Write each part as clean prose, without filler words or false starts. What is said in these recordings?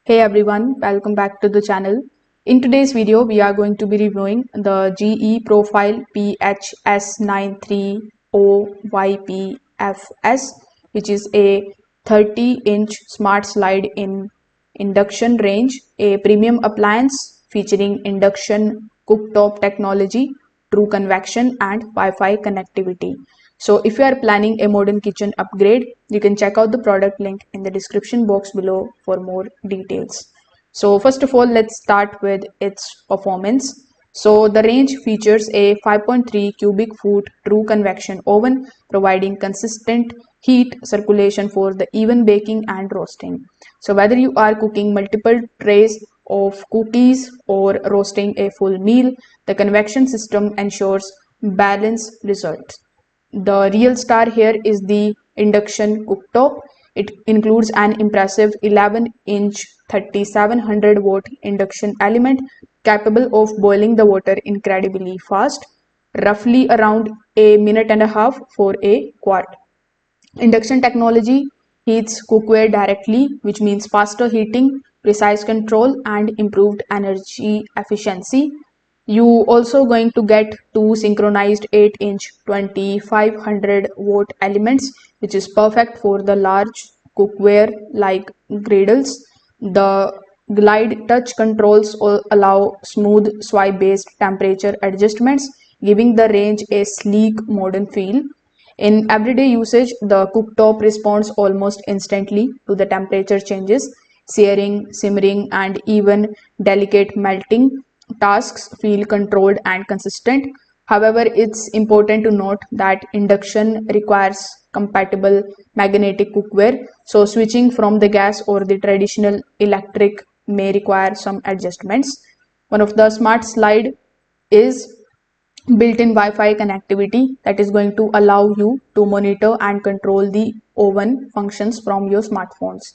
Hey everyone, welcome back to the channel. In today's video, we are going to be reviewing the GE Profile PHS930YPFS, which is a 30-inch smart slide in induction range, a premium appliance featuring induction cooktop technology, true convection, and Wi-Fi connectivity. So if you are planning a modern kitchen upgrade, you can check out the product link in the description box below for more details. So first of all, let's start with its performance. So the range features a 5.3 cubic foot true convection oven, providing consistent heat circulation for the even baking and roasting. So whether you are cooking multiple trays of cookies or roasting a full meal, the convection system ensures balanced results. The real star here is the induction cooktop. It includes an impressive 11-inch 3700-watt induction element capable of boiling the water incredibly fast, roughly around a minute and a half for a quart. Induction technology heats cookware directly, which means faster heating, precise control, and improved energy efficiency. You also going to get two synchronized 8-inch 2500-watt elements, which is perfect for the large cookware like griddles. The glide touch controls allow smooth swipe based temperature adjustments, giving the range a sleek modern feel. In everyday usage, the cooktop responds almost instantly to the temperature changes. Searing, simmering, and even delicate melting tasks feel controlled and consistent. However, it's important to note that induction requires compatible magnetic cookware, so switching from the gas or the traditional electric may require some adjustments. One of the smart slide is built-in Wi-Fi connectivity that is going to allow you to monitor and control the oven functions from your smartphones.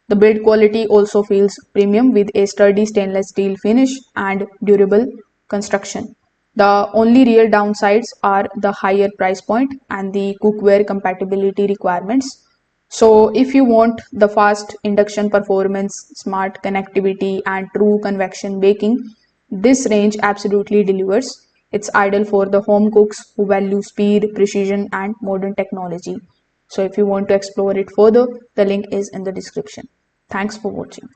The build quality also feels premium with a sturdy stainless steel finish and durable construction. The only real downsides are the higher price point and the cookware compatibility requirements. So if you want the fast induction performance, smart connectivity, and true convection baking, this range absolutely delivers. It's ideal for the home cooks who value speed, precision, and modern technology. So if you want to explore it further, the link is in the description. Thanks for watching.